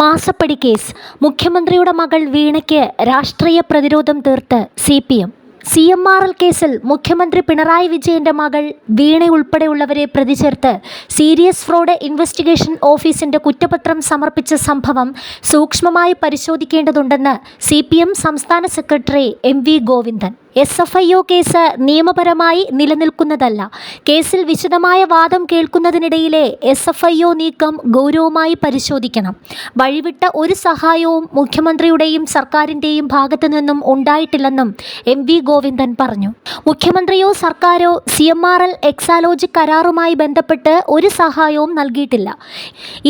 മാസപ്പടി കേസ്. മുഖ്യമന്ത്രിയുടെ മകൾ വീണയ്ക്ക് രാഷ്ട്രീയ പ്രതിരോധം തീർത്ത് CPM. CMRL കേസിൽ മുഖ്യമന്ത്രി പിണറായി വിജയന്റെ മകൾ വീണ ഉൾപ്പെടെയുള്ളവരെ പ്രതി ചേർത്ത് സീരിയസ് ഫ്രോഡ് ഇൻവെസ്റ്റിഗേഷൻ ഓഫീസിന്റെ കുറ്റപത്രം സമർപ്പിച്ച സംഭവം സൂക്ഷ്മമായി പരിശോധിക്കേണ്ടതുണ്ടെന്ന് CPM സംസ്ഥാന secretary MV Govindan. SFIO case നിയമപരമായി നിലനിൽക്കുന്നതല്ല. കേസിൽ വിശദമായ വാദം കേൾക്കുന്നതിനിടയിലെ SFIO നീക്കം ഗൗരവമായി പരിശോധിക്കണം. വഴിവിട്ട ഒരു സഹായവും മുഖ്യമന്ത്രിയുടെയും സർക്കാരിൻ്റെയും ഭാഗത്തു നിന്നും ഉണ്ടായിട്ടില്ലെന്നും MV ഗോവിന്ദൻ പറഞ്ഞു. മുഖ്യമന്ത്രിയോ സർക്കാരോ CMRL എക്സാലോജി കരാറുമായി ബന്ധപ്പെട്ട് ഒരു സഹായവും നൽകിയിട്ടില്ല.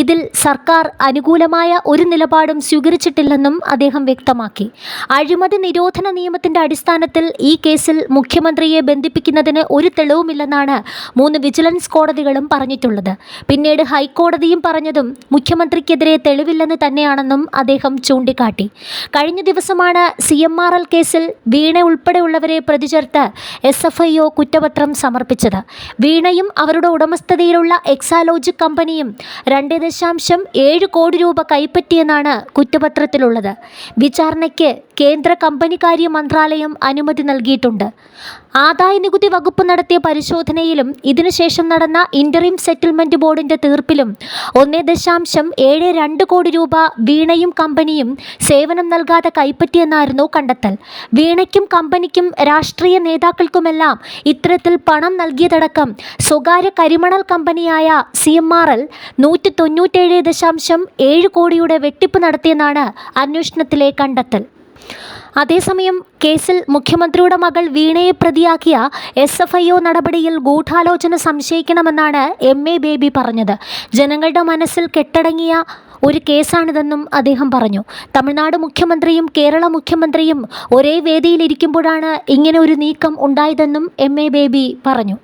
ഇതിൽ സർക്കാർ അനുകൂലമായ ഒരു നിലപാടും സ്വീകരിച്ചിട്ടില്ലെന്നും അദ്ദേഹം വ്യക്തമാക്കി. അഴിമതി നിരോധന നിയമത്തിന്റെ അടിസ്ഥാനത്തിൽ ഈ കേസിൽ മുഖ്യമന്ത്രിയെ ബന്ധിപ്പിക്കുന്നതിന് ഒരു തെളിവുമില്ലെന്നാണ് 3 വിജിലൻസ് കോടതികളും പറഞ്ഞിട്ടുള്ളത്. പിന്നീട് ഹൈക്കോടതിയും പറഞ്ഞതും മുഖ്യമന്ത്രിക്കെതിരെ തെളിവില്ലെന്ന് തന്നെയാണെന്നും അദ്ദേഹം ചൂണ്ടിക്കാട്ടി. കഴിഞ്ഞ ദിവസമാണ് CMRL കേസിൽ വീണ ഉൾപ്പെടെയുള്ളവരെ പ്രതി ചേർത്ത് SFIO കുറ്റപത്രം സമർപ്പിച്ചത്. വീണയും അവരുടെ ഉടമസ്ഥതയിലുള്ള എക്സാലോജി കമ്പനിയും 2.7 കോടി രൂപ കൈപ്പറ്റിയെന്നാണ് കുറ്റപത്രത്തിലുള്ളത്. വിചാരണയ്ക്ക് കേന്ദ്ര കമ്പനികാര്യ മന്ത്രാലയം അനുമതി നൽകിയിട്ടുണ്ട്. ആദായനികുതി വകുപ്പ് നടത്തിയ പരിശോധനയിലും ഇതിനുശേഷം നടന്ന ഇന്ററിം സെറ്റിൽമെന്റ് ബോർഡിന്റെ തീർപ്പിലും 1.72 കോടി രൂപ വീണയും കമ്പനിയും സേവനം നൽകാതെ കൈപ്പറ്റിയെന്നായിരുന്നു കണ്ടെത്തൽ. വീണയ്ക്കും കമ്പനിക്കും രാഷ്ട്രീയ നേതാക്കൾക്കുമെല്ലാം ഇത്തരത്തിൽ പണം നൽകിയതടക്കം സ്വകാര്യ കരിമണൽ കമ്പനിയായ CMRL 197.7 കോടിയുടെ വെട്ടിപ്പ് നടത്തിയെന്നാണ് അന്വേഷണത്തിലെ കണ്ടെത്തൽ. അതേസമയം കേസിൽ മുഖ്യമന്ത്രിയുടെ മകൾ വീണയെ പ്രതിയാക്കിയ SFIO നടപടിയിൽ ഗൂഢാലോചന സംശയിക്കണമെന്നാണ് MA ബേബി പറഞ്ഞത്. ജനങ്ങളുടെ മനസ്സിൽ കെട്ടടങ്ങിയ ഒരു കേസാണിതെന്നും അദ്ദേഹം പറഞ്ഞു. തമിഴ്നാട് മുഖ്യമന്ത്രിയും കേരള മുഖ്യമന്ത്രിയും ഒരേ വേദിയിലിരിക്കുമ്പോഴാണ് ഇങ്ങനെ ഒരു നീക്കം ഉണ്ടായതെന്നും MA ബേബി പറഞ്ഞു.